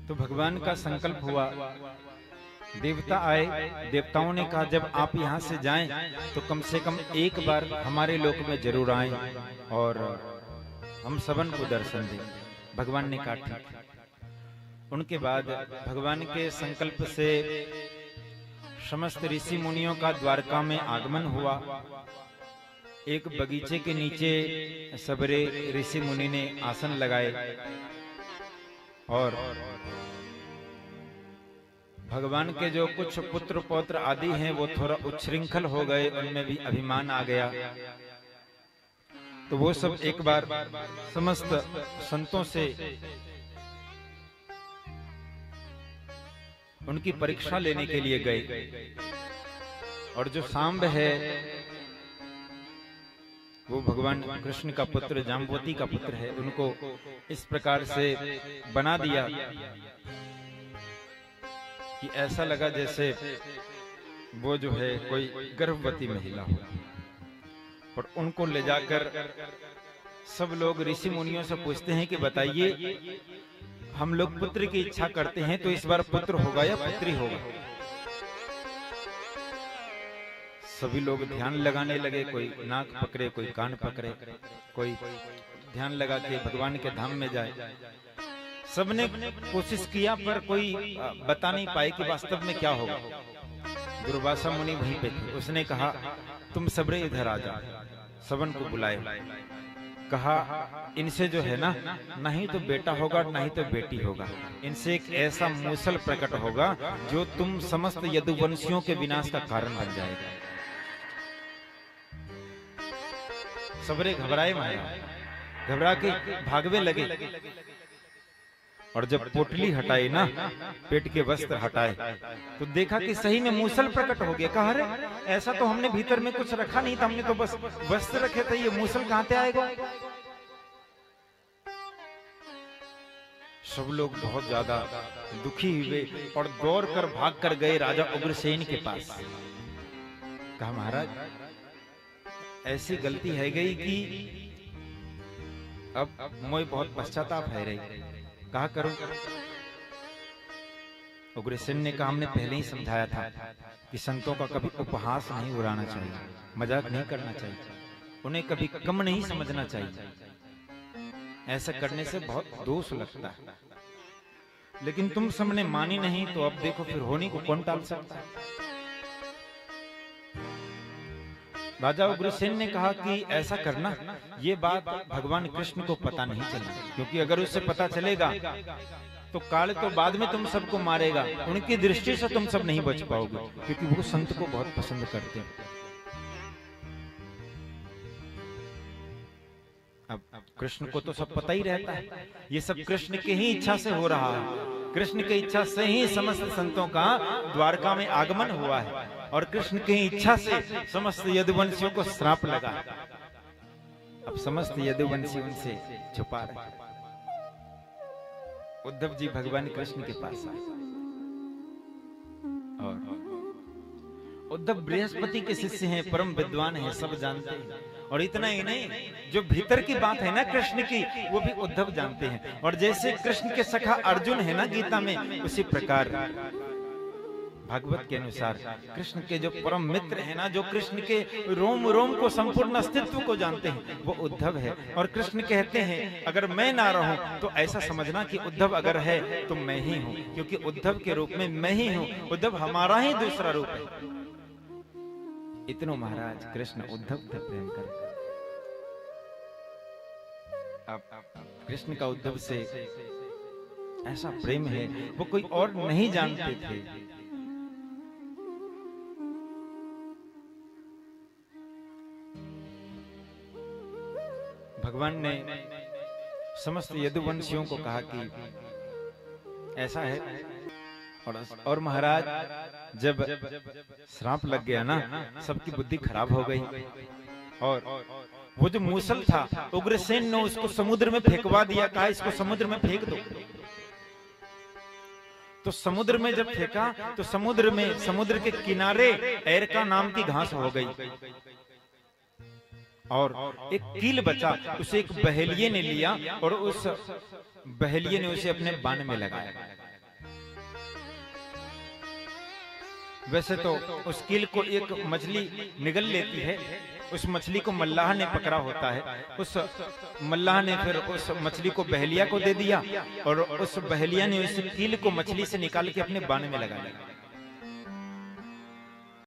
तो भगवान का संकल्प हुआ, देवता आए। देवताओं ने कहा जब आप यहाँ से जाएं तो कम से कम एक बार हमारे लोक में जरूर आएं और हम सबन को दर्शन दें। भगवान ने कहा ठीक। उनके बाद भगवान के संकल्प से समस्त ऋषि मुनियों का द्वारका में आगमन हुआ। एक बगीचे के नीचे सबरे ऋषि मुनि ने आसन लगाए और भगवान के जो कुछ पुत्र पौत्र आदि हैं वो थोड़ा उच्छृंखल हो गए, उनमें भी अभिमान आ गया। तो वो सब एक बार समस्त संतों से उनकी परीक्षा लेने के लिए गए। और जो सांब है वो भगवान कृष्ण का पुत्र, जाम्बवती का पुत्र है, उनको इस प्रकार से बना दिया कि ऐसा लगा जैसे वो जो है कोई गर्भवती महिला हो। और उनको ले जाकर सब लोग ऋषि मुनियों से पूछते हैं कि बताइए, हम लोग पुत्र की इच्छा करते हैं तो इस बार पुत्र होगा या पुत्री होगा? सभी लोग ध्यान लगाने लगे, कोई नाक पकड़े, कोई कान पकड़े, कोई ध्यान लगा के भगवान के धाम में जाए। सबने कोशिश किया पर कोई बता नहीं पाए कि वास्तव में क्या होगा। दुर्वासा मुनि वहीं पे थे, उसने कहा तुम सबरे इधर आ जाओ। सबन को बुलाए, कहा इनसे जो है ना, नहीं तो बेटा होगा नहीं तो बेटी होगा, इनसे एक ऐसा मूसल प्रकट होगा जो तुम समस्त यदुवंशियों के विनाश का कारण बन जाएगा। सबरे घबराए, घबरा के भागवे लगे। और जब पोटली हटाई ना, पेट के वस्त्र हटाए, तो देखा कि सही में मूसल प्रकट हो गया। कहा अरे ऐसा तो हमने भीतर में कुछ रखा नहीं था, हमने तो बस वस्त्र रखे थे, ये मूसल कहां से आएगा? सब लोग बहुत ज्यादा दुखी हुए और दौड़ कर भाग कर गए राजा उग्रसेन के पास। कहा महाराज ऐसी गलती है गई कि अब मोए बहुत पश्चाताप है रही, कहा करूं? उग्रसेन ने कहा हमने पहले ही समझाया था कि संतों का कभी उपहास नहीं उड़ाना चाहिए, मजाक नहीं करना चाहिए, उन्हें कभी कम नहीं समझना चाहिए। ऐसा करने से बहुत दोष लगता है। लेकिन तुम सबने मानी नहीं, तो अब देखो फिर होने को कौन टाल सकता है? राजा उग्रसेन ने कहा कि ऐसा करना, ये बात भगवान कृष्ण को पता नहीं चली, क्योंकि अगर उसे पता चलेगा तो काल तो बाद में तुम सबको मारेगा। उनकी दृष्टि से तुम सब नहीं बच पाओगे, क्योंकि वो संत को बहुत पसंद करते हैं। अब कृष्ण को तो सब पता ही रहता है, ये सब कृष्ण की ही इच्छा से हो रहा है। कृष्ण की इच्छा से ही समस्त संतों का द्वारका में आगमन हुआ है, और कृष्ण की इच्छा से समस्त यदुवंशियों को श्राप लगा। अब समस्त यदुवंशी उनसे छुपा रहे। उद्धव जी भगवान कृष्ण के पास आए और उद्धव बृहस्पति के शिष्य हैं, परम विद्वान हैं, सब जानते हैं। और इतना ही नहीं, जो भीतर की बात है ना कृष्ण की, वो भी उद्धव जानते हैं। और जैसे कृष्ण के सखा अर्जुन है ना गीता में, उसी प्रकार भागवत के अनुसार कृष्ण के जो परम मित्र है ना, जो कृष्ण के रोम रोम को, संपूर्ण अस्तित्व को जानते हैं, वो उद्धव है। और कृष्ण कहते हैं अगर मैं ना रहूं तो ऐसा समझना कि उद्धव अगर है तो मैं ही हूं, क्योंकि उद्धव के रूप में मैं ही हूं। उद्धव हमारा ही दूसरा रूप है। इतनो महाराज कृष्ण उद्धव से प्रेम कर। अब कृष्ण का उद्धव से ऐसा प्रेम है वो कोई और नहीं जानते थे। भगवान ने समस्त यदुवंशियों को कहा कि ऐसा है। और महाराज जब श्राप लग गया ना, सबकी बुद्धि खराब हो गई। और वो जो मूसल था, उग्रसेन ने उसको समुद्र में फेंकवा दिया। कहा इसको समुद्र में फेंक दो। तो समुद्र में जब फेंका तो समुद्र के किनारे एरका नाम की घास हो गई, और एक कील बचा। उसे एक बहेलिये ने लिया और उस बहेलिये ने उसे अपने बाण में लगाया। वैसे तो उस कील को एक मछली निगल लेती है, उस मछली को मल्लाह ने पकड़ा होता है। उस मल्लाह ने फिर उस मछली को बहेलिया को दे दिया और उस बहेलिया ने उस कील को मछली से निकाल के अपने बाण में लगा लिया।